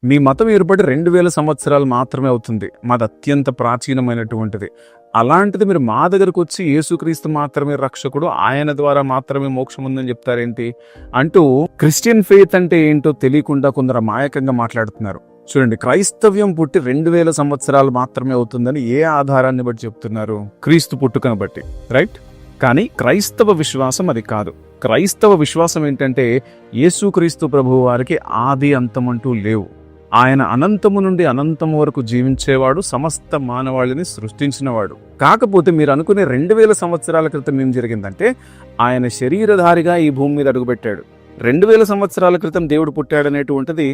మీ మతం ఏర్పడి 2000 సంవత్సరాలు మాత్రమే అవుతుంది. మాది అత్యంత ప్రాచీనమైనటువంటిది. అలాంటిది మీరు మా దగ్గరకు వచ్చి యేసుక్రీస్తు మాత్రమే రక్షకుడు, ఆయన ద్వారా మాత్రమే మోక్షం ఉందని చెప్తారేంటి అంటూ క్రిస్టియన్ ఫెయిత్ అంటే ఏంటో తెలియకుండా కొందరు అమాయకంగా మాట్లాడుతున్నారు. చూడండి, క్రైస్తవ్యం పుట్టి 2000 సంవత్సరాలు మాత్రమే అవుతుందని ఏ ఆధారాన్ని బట్టి చెప్తున్నారు? క్రీస్తు పుట్టుకను బట్టి, రైట్? కానీ క్రైస్తవ విశ్వాసం అది కాదు. క్రైస్తవ విశ్వాసం ఏంటంటే యేసుక్రీస్తు ప్రభువు వారికి ఆది అంతమంటూ లేవు. ఆయన అనంతము నుండి అనంతము వరకు జీవించేవాడు, సమస్త మానవాళిని సృష్టించినవాడు. కాకపోతే మీరు అనుకునే 2000 సంవత్సరాల క్రితం ఏం జరిగిందంటే ఆయన శరీరధారిగా ఈ భూమి మీద అడుగుపెట్టాడు. 2000 సంవత్సరాల క్రితం దేవుడు పుట్టాడనేటువంటిది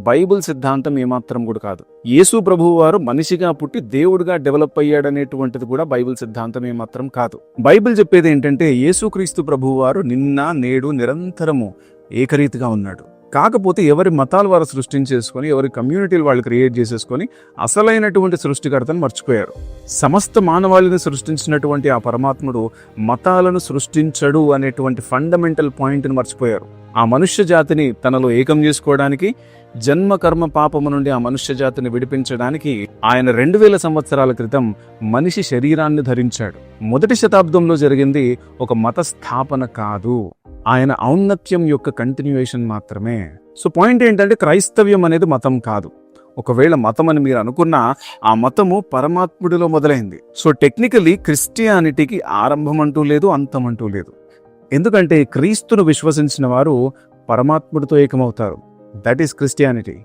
బైబిల్ సిద్ధాంతం ఏమాత్రం కూడా కాదు. యేసు ప్రభువు వారు మనిషిగా పుట్టి దేవుడిగా డెవలప్ అయ్యాడనేటువంటిది కూడా బైబిల్ సిద్ధాంతం ఏమాత్రం కాదు. బైబిల్ చెప్పేది ఏంటంటే యేసుక్రీస్తు ప్రభువు వారు నిన్న నేడు నిరంతరము ఏకరీతిగా ఉన్నాడు. కాకపోతే ఎవరి మతాలు వారు సృష్టించేసుకొని, ఎవరి కమ్యూనిటీలు వాళ్ళు క్రియేట్ చేసేసుకొని అసలైనటువంటి సృష్టికర్తను మర్చిపోయారు. సమస్త మానవాళిని సృష్టించినటువంటి ఆ పరమాత్ముడు మతాలను సృష్టించడు అనేటువంటి ఫండమెంటల్ పాయింట్ని మర్చిపోయారు. ఆ మనుష్య జాతిని తనలో ఏకం చేసుకోవడానికి, జన్మ కర్మ పాపము నుండి ఆ మనుష్య జాతిని విడిపించడానికి ఆయన 2000 సంవత్సరాల క్రితం మనిషి శరీరాన్ని ధరించాడు. మొదటి శతాబ్దంలో జరిగింది ఒక మత స్థాపన కాదు, ఆయన ఔన్నత్యం యొక్క కంటిన్యూయేషన్ మాత్రమే. సో పాయింట్ ఏంటంటే క్రైస్తవ్యం అనేది మతం కాదు. ఒకవేళ మతం అని మీరు అనుకున్నా ఆ మతము పరమాత్ముడిలో మొదలైంది. సో టెక్నికలీ క్రిస్టియానిటీకి ఆరంభం అంటూ లేదు, అంతం అంటూ లేదు. ఎందుకంటే క్రీస్తును విశ్వసించిన వారు పరమాత్ముడితో ఏకమవుతారు. That is Christianity.